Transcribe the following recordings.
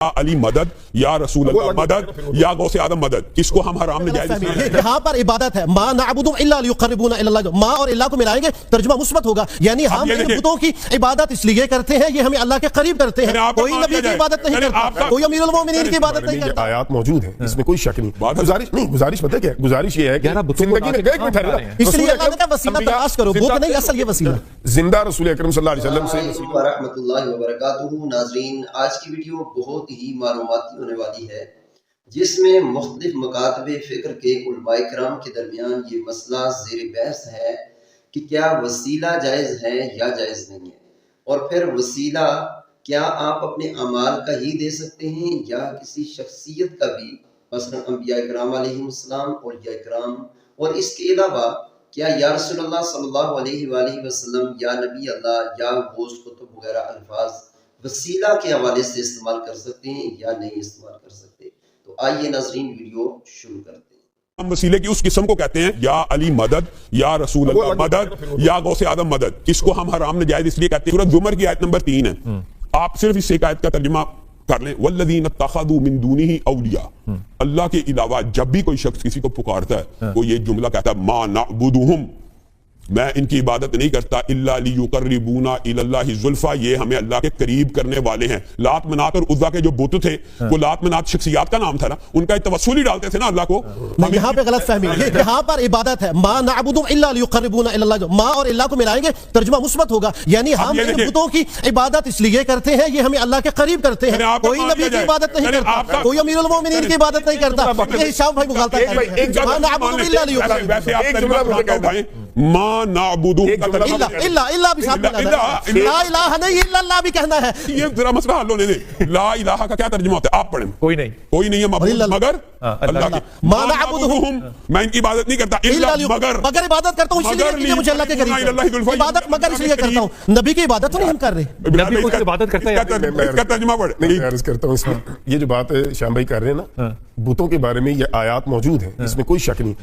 علی مدد یا رسول اللہ مدد یا غوث اعظم مدد، اس کو ہم حرام نجائز اس لیے یہاں پر عبادت ہے، ما نعبدهم الا ليقربونا الى الله، ما اور اللہ کو ملائیں گے ترجمہ مثبت ہوگا، یعنی ہم ان بتوں کی عبادت اس لیے کرتے ہیں یہ ہمیں اللہ کے قریب کرتے ہیں، کوئی نبی کی عبادت نہیں کرتا، کوئی امیر المومنین کی عبادت نہیں کرتا۔ آیات موجود ہیں اس میں کوئی شک نہیں، گزارش پتہ کیا گزارش یہ ہے کہ زندگی میں گئے ٹھہرا، اس لیے اللہ نے کہا وسیلہ تلاش کرو، بت نہیں اصل یہ وسیلہ۔ زندہ رسول اکرم صلی اللہ علیہ وسلم سے ورحمۃ اللہ وبرکاتہ۔ ناظرین، آج کی ویڈیو بہت ہی معلوماتی ہونے والی ہے، جس میں مختلف مکاتب فکر کے علماء کرام کے درمیان یہ مسئلہ زیر بحث ہے کہ کیا وسیلہ جائز ہے یا جائز نہیں ہے، اور پھر وسیلہ کیا آپ اپنے اعمال کا ہی دے سکتے ہیں یا کسی شخصیت کا بھی، مثلا انبیاء کرام علیہ السلام، اولیاء کرام، اور اس کے علاوہ کیا یا رسول اللہ صلی اللہ علیہ وآلہ وسلم یا نبی اللہ یا غوث قطب وغیرہ الفاظ وسیلہ کے حوالے سے استعمال کر سکتے ہیں یا نہیں استعمال کر سکتے؟ تو آئیے ناظرین ویڈیو شروع کرتے ہیں۔ ہم وسیلے کی اس قسم کو کہتے ہیں یا علی مدد یا رسول اللہ مدد یا غوث اعظم مدد، اس کو ہم حرام نجائز اس لیے کہتے ہیں۔ سورۃ زمر کی آیت نمبر 3 ہے، آپ صرف اس ایک آیت کا ترجمہ کر لیں، والذین اتخذوا من دونہ اولیاء، اللہ کے علاوہ جب بھی کوئی شخص کسی کو پکارتا ہے وہ یہ جملہ کہتا ہے ما نعبدہم، میں ان کی عبادت نہیں کرتا، الا لیقربونا الی اللہ زلفیٰ، یہ ہمیں اللہ کے قریب کرنے والے ہیں۔ لات منات اور عزا کے جو بت تھے وہ لات منات شخصیات کا نام تھا نا، ان کا توسل ہی ڈالتے تھے نا اللہ کو۔ یہاں پہ غلط فہمی ہے، یہاں پر عبادت ہے، ما نعبدهم الا ليقربونا الى الله، ما اور اللہ کو ملائیں گے ترجمہ مثبت ہوگا، یعنی ہم ان بتوں کی عبادت اس لیے کرتے ہیں یہ ہمیں اللہ کے قریب کرتے ہیں، کوئی نبی کی عبادت نہیں کرتا، کوئی امیر المومنین کی عبادت نہیں کرتا۔ یہ شاہ بھائی مغالطہ کر رہے ہیں، ما نعبدهم الا ليقربونا، ما نعبدو الا بھی ساتھ ملا ہے، لا الہ نہیں الا اللہ بھی کہنا ہے۔ یہ ذرا مسئلہ حل ہونے دیں، لا الہ کا کیا ترجمہ ہوتا ہے؟ آپ پڑھیں۔ کوئی نہیں ہے معبود مگر اللہ کے، ما نعبدہم، میں ان کی عبادت نہیں کرتا الا مگر عبادت کرتا ہوں اس لیے کہ مجھے اللہ کے قریب، عبادت مگر اس لیے کرتا ہوں، نبی کی عبادت تو نہیں ہم کر رہے۔ نبی کو عبادت کرتا ہے، اس کا ترجمہ پڑھ۔ نہیں عرض کرتا ہوں، اس میں یہ جو بات شام بھائی کر رہے ہیں نا، بتوں کے بارے میں یہ آیات موجود ہیں، اس میں کوئی شک نہیں،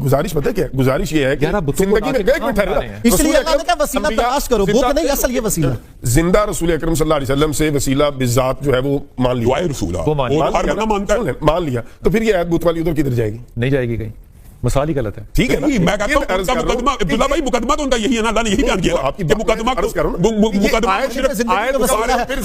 گزارش پتہ کیا گزارش یہ ہے کہ زندگی میں گئے ٹھہرا، اس لیے اللہ نے کہا وسیلہ تلاش کرو، بت نہیں اصل یہ وسیلہ۔ زندہ رسول اکرم صلی اللہ علیہ وسلم سے وسیلہ بذات جو ہے وہ مان لیا، مان لیا، تو پھر یہ آیت بت والی ادھر کدھر جائے گی؟ نہیں جائے گی کہیں، مثال ہی غلط ہے۔ ٹھیک ہے، میں کہتا ہوں کا مقدمہ عبداللہ بھائی، مقدمہ تو ان کا یہی ہے نا، اللہ نے یہی بیان کیا کہ مقدمہ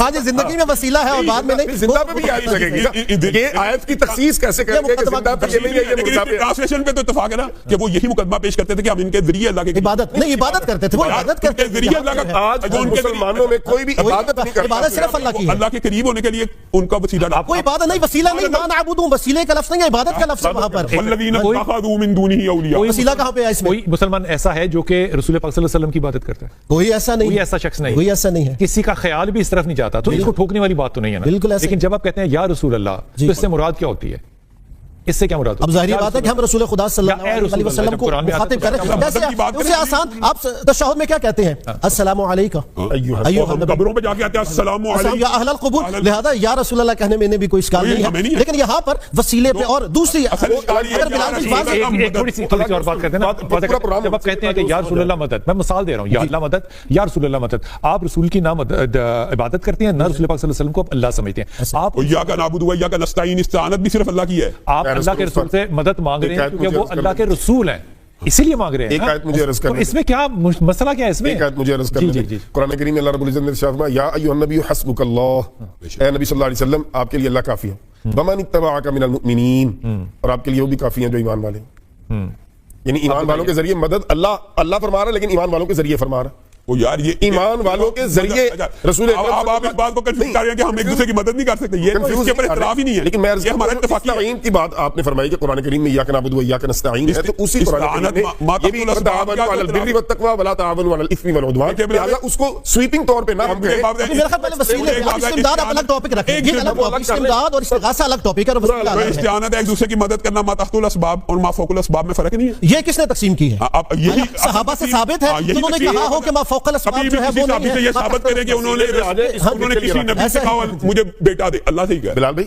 ہاں جی زندگی میں وسیلہ ہے اور بعد میں نہیں، زندہ پہ بھی آیت لگے گی۔ یہ آیت کی تخصیص کیسے کریں گے کہ زندہ پہ یہ نہیں ہے، یہ مردہ پہ؟ ٹرانسلیشن پہ تو اتفاق ہے نا کہ وہ یہی مقدمہ پیش کرتے تھے کہ ہم ان کے ذریعے اللہ کی عبادت نہیں، عبادت کرتے تھے، وہ عبادت کرتے تھے ذریعے اللہ کا۔ آج مسلمانوں میں کوئی بھی عبادت نہیں کرتا، عبادت صرف اللہ کی ہے، اللہ کے قریب ہونے کے لیے ان کا وسیلہ، کوئی عبادت نہیں، وسیلہ نہیں، ما نعبدہم وسیلے کا لفظ نہیں ہے، عبادت کا لفظ ہے وہاں پر۔ والذین اتخذوا من دونہ اولیاء، وسیلہ کہاں پہ ہے اس میں؟ کوئی مسلمان ایسا ہے جو کہ رسول پاک صلی اللہ علیہ وسلم کی عبادت کرتا ہے؟ کوئی ایسا نہیں، کوئی ایسا شخص نہیں، کوئی ایسا نہیں ہے، کسی کا خیال بھی اس طرف نہیں جاتا، تو اس کو ٹھوکنے والی بات تو نہیں ہے نا۔ بالکل ایسا، لیکن جب آپ کہتے ہیں یا رسول اللہ، تو اس سے مراد کیا ہوتی ہے؟ اس سے کیا مراد ہوتی ہے؟ اب ظاہری بات ہے کہ ہم رسول خدا صلی اللہ علیہ وسلم کو مخاطب کر رہے ہیں، جیسے آسان آپ تشہد میں کیا کہتے ہیں؟ السلام علیکم ایھا النبی، قبروں پہ جا کے آتے ہیں السلام علیکم یا اہل القبور، لہذا یا رسول اللہ کہنے میں بھی کوئی اشکال نہیں ہے، لیکن یہاں پر وسیلے پہ اور دوسری اگر بلال ایک تھوڑی سی اور بات کرتے ہیں نا، جب آپ کہتے ہیں کہ یا رسول اللہ مدد، میں مثال دے رہا ہوں، یا اللہ مدد یا رسول اللہ مدد، آپ رسول کی نہ عبادت کرتے ہیں، نہ رسول پاک صلی اللہ علیہ وسلم کو اللہ سمجھتے ہیں، آپ ایاک نعبد و ایاک نستعین، استعانت بھی صرف اللہ کی ہے، آپ اللہ کے رسول سے مدد مانگ رہے ہیں کیونکہ وہ اللہ کے رسول ہیں، اسی لیے مانگ رہے ہیں۔ ایک آیت مجھے عرض کرنا، اس میں کیا مسئلہ کیا ہے؟ اس میں ایک آیت مجھے عرض کرنا، قرآن کریم میں اللہ رب العزت نے ارشاد فرمایا یا ایھا النبی حسبک اللہ، اے نبی صلی اللہ علیہ وسلم آپ کے لیے اللہ کافی ہے، ومن اتبعک من المؤمنین، اور آپ کے لیے وہ بھی کافی ہیں جو ایمان والے ہیں، یعنی ایمان والوں کے ذریعے مدد اللہ فرما رہا ہے، لیکن ایمان والوں کے ذریعے فرما رہا ہے، وہ یار یہ ایمان والوں کے ذریعے رسول اب آپ اس بات کو کنفیوز کر رہے ہیں کہ ہم ایک دوسرے کی مدد نہیں کر سکتے، یہ اس کے اوپر اختلاف ہی نہیں ہے، لیکن میں یہ ہمارا اتفاقی استعین کی بات آپ نے فرمائی کہ قرآن کریم میں ایاک نعبد و ایاک نستعین ہے، تو اسی قرآن کریم میں یہ بھی تعاونوا علی البر والتقوی ولا تعاونوا علی الاثم والعدوان، لہذا اس کو سویپنگ طور پہ نہ ہم کہیں۔ میرا خیال پہلے وسیلے استمداد آپ الگ ٹاپک رکھیں، یہ الگ ٹاپک، استمداد اور استغاثہ الگ ٹاپک ہے، اور وسیلہ الگ ہے۔ استعانت ایک دوسرے کی مدد کرنا ما تحت الاسباب اور ما فوق الاسباب میں فرق نہیں ہے، یہ کس نے تقسیم کی ہے؟ یہی صحابہ سے ثابت ہے، انہوں نے کہا ہو کہ ما فوق الاسباب جو ہے وہ نہیں ہے، یہ ثابت کریں کہ انہوں نے کسی نبی سے کہا مجھے بیٹا دے، اللہ سے ہی کہا۔ بلال بھائی